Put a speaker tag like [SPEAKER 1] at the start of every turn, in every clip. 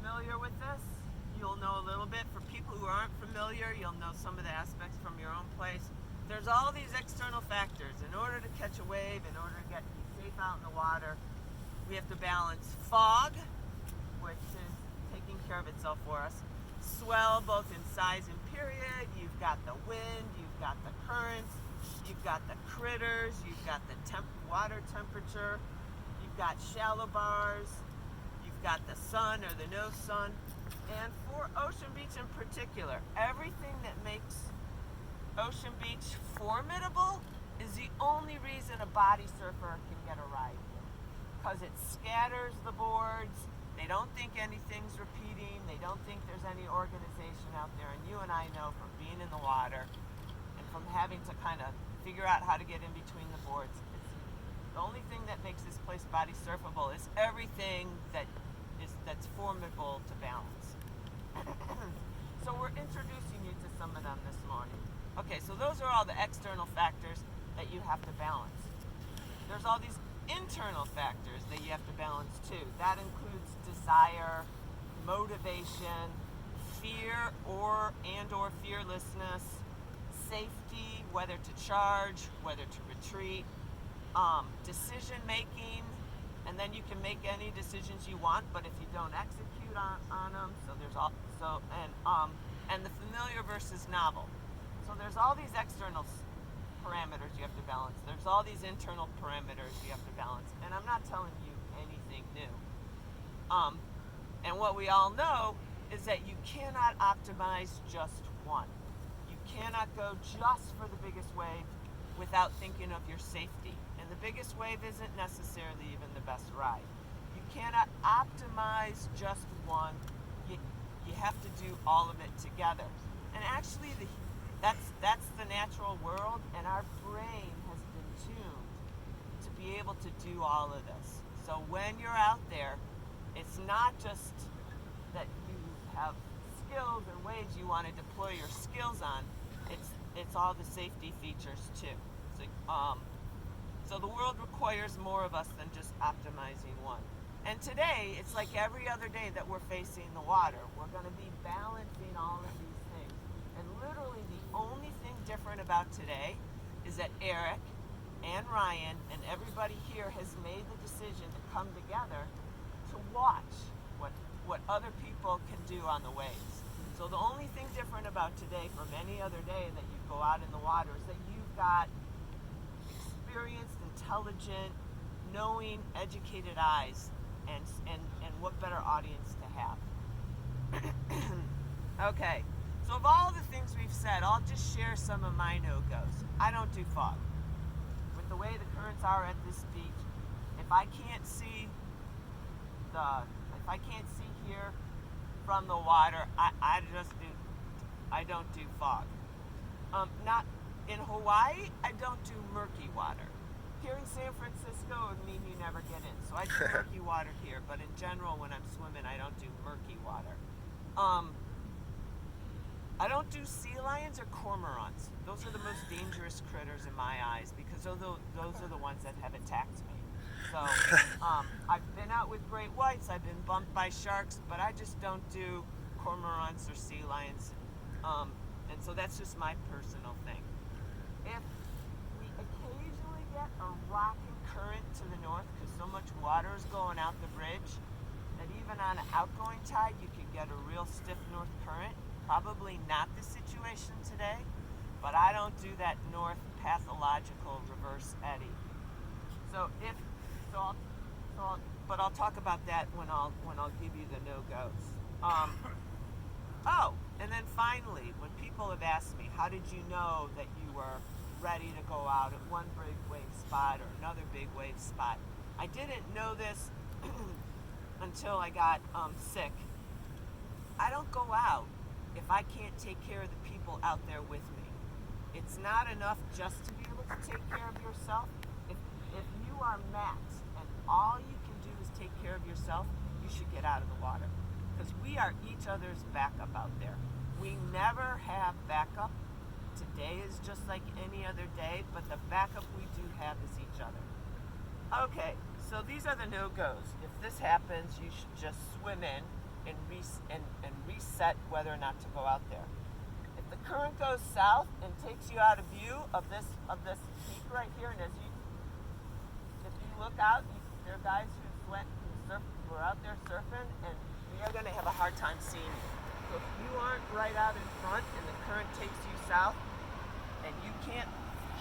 [SPEAKER 1] familiar with this, you'll know a little bit. For people who aren't familiar, you'll know some of the aspects from your own place. There's all these external factors. In order to catch a wave, in order to get safe out in the water, we have to balance fog, which is taking care of itself for us, swell both in size and period, you've got the wind, you've got the currents, you've got the critters, you've got the water temperature, you've got shallow bars, you've got the sun or the no sun. And for Ocean Beach in particular, everything that makes Ocean Beach formidable is the only reason a body surfer can get a ride here. Because it scatters the boards, they don't think anything's repeating, they don't think there's any organization out there. And you and I know from being in the water and from having to kind of figure out how to get in between the boards, it's the only thing that makes this place body surfable is everything that's formidable to balance. So we're introducing you to some of them this morning. Okay, so those are all the external factors that you have to balance. There's all these internal factors that you have to balance too. That includes desire, motivation, fear or fearlessness, safety, whether to charge, whether to retreat, decision making, and then you can make any decisions you want, but if you don't execute on them, so there's and the familiar versus novel. So there's all these external parameters you have to balance. There's all these internal parameters you have to balance, and I'm not telling you anything new. And what we all know is that you cannot optimize just one. You cannot go just for the biggest wave without thinking of your safety. And the biggest wave isn't necessarily even the best ride. You cannot optimize just one. You have to do all of it together. And actually, that's the natural world, and our brain has been tuned to be able to do all of this. So when you're out there, it's not just that you have skills and ways you want to deploy your skills on. It's all the safety features too. So the world requires more of us than just optimizing one. And today, it's like every other day that we're facing the water. We're going to be balancing all of these things. And literally the only thing different about today is that Eric and Ryan and everybody here has made the decision to come together to watch what other people can do on the waves. So the only thing different about today from any other day that you go out in the water is that you've got experienced, intelligent, knowing, educated eyes, and what better audience to have. Okay, so of all the things we've said, I'll just share some of my no-goes. I don't do fog. With the way the currents are at this beach, if I can't see here from the water, I don't do fog. Not in Hawaii, I don't do murky water. Here in San Francisco, it would mean you never get in. So I do murky water here, but in general, when I'm swimming, I don't do murky water. I don't do sea lions or cormorants. Those are the most dangerous critters in my eyes because those are the ones that have attacked me. So I've been out with great whites, I've been bumped by sharks, but I just don't do cormorants or sea lions. And so that's just my personal thing. If we occasionally get a rocking current to the north because so much water is going out the bridge that even on an outgoing tide you could get a real stiff north current. Probably not the situation today, but I don't do that north pathological reverse eddy. But I'll talk about that when I'll give you the no-goes. And then finally, when people have asked me, how did you know that you were ready to go out at one big wave spot or another big wave spot? I didn't know this until I got sick. I don't go out if I can't take care of the people out there with me. It's not enough just to be able to take care of yourself. If you are maxed and all you can do is take care of yourself, you should get out of the water. Because we are each other's backup out there. We never have backup. Today is just like any other day, but the backup we do have is each other. Okay, so these are the no-goes. If this happens, you should just swim in and reset whether or not to go out there. If the current goes south and takes you out of view of this peak right here, and if you look out, there are guys who are out there surfing, and we are going to have a hard time seeing you. So if you aren't right out in front and the current takes you south, and you can't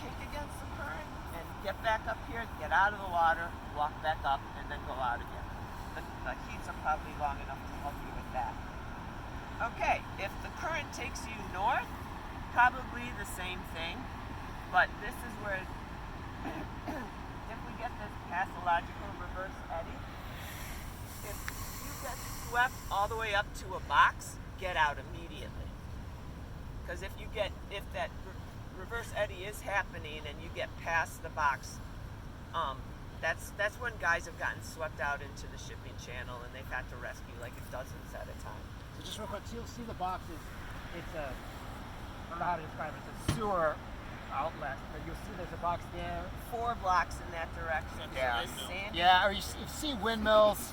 [SPEAKER 1] kick against the current and get back up here, get out of the water, walk back up, and then go out again. The heats are probably long enough to help you with that. Okay, if the current takes you north, probably the same thing, but this is where, if we get this pathological reverse eddy, if you get swept all the way up to a box, get out immediately. Because if that reverse eddy is happening and you get past the box, that's when guys have gotten swept out into the shipping channel and they've had to rescue like dozens at a time.
[SPEAKER 2] So just real quick, you'll see the boxes. It's a, I don't know how to describe it. It's a sewer outlet, but you'll see there's a box there.
[SPEAKER 1] 4 blocks in that direction.
[SPEAKER 2] Yeah.
[SPEAKER 1] So this sandy,
[SPEAKER 2] Yeah, or you see windmills.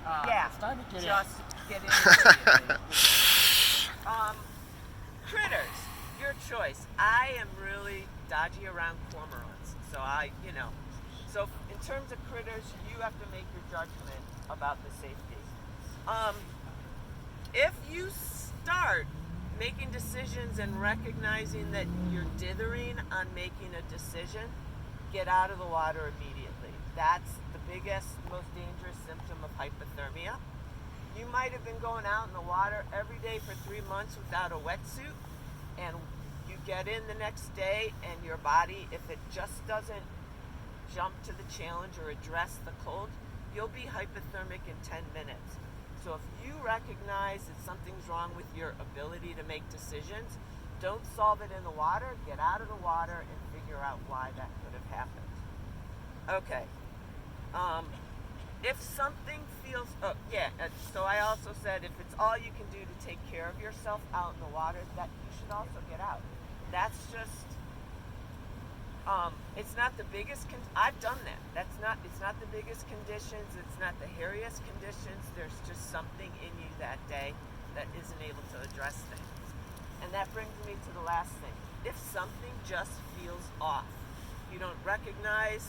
[SPEAKER 1] yeah,
[SPEAKER 2] It's time to get
[SPEAKER 1] just
[SPEAKER 2] in.
[SPEAKER 1] get in immediately. Critters, your choice. I am really dodgy around cormorants, so so in terms of critters, you have to make your judgment about the safety. If you start making decisions and recognizing that you're dithering on making a decision, get out of the water immediately. That's the biggest, most dangerous symptom of hypothermia. You might have been going out in the water every day for 3 months without a wetsuit, and you get in the next day and your body, if it just doesn't jump to the challenge or address the cold, you'll be hypothermic in 10 minutes. So if you recognize that something's wrong with your ability to make decisions, don't solve it in the water, get out of the water and figure out why that could have happened. Okay. If something feels, so I also said if it's all you can do to take care of yourself out in the water, that you should also get out. That's just, it's not the biggest, I've done that. It's not the biggest conditions, it's not the hairiest conditions, there's just something in you that day that isn't able to address things. And that brings me to the last thing. If something just feels off, you don't recognize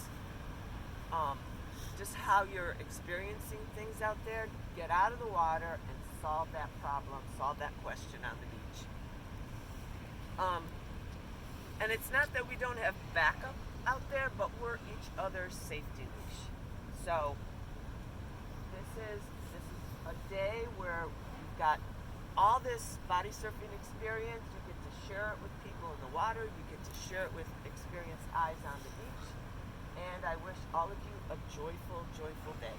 [SPEAKER 1] just how you're experiencing things out there, get out of the water and solve that problem, solve that question on the beach. And it's not that we don't have backup out there, but we're each other's safety leash. So this is a day where you've got all this body surfing experience. You get to share it with people in the water. You get to share it with experienced eyes on the beach. And I wish all of you a joyful, joyful day.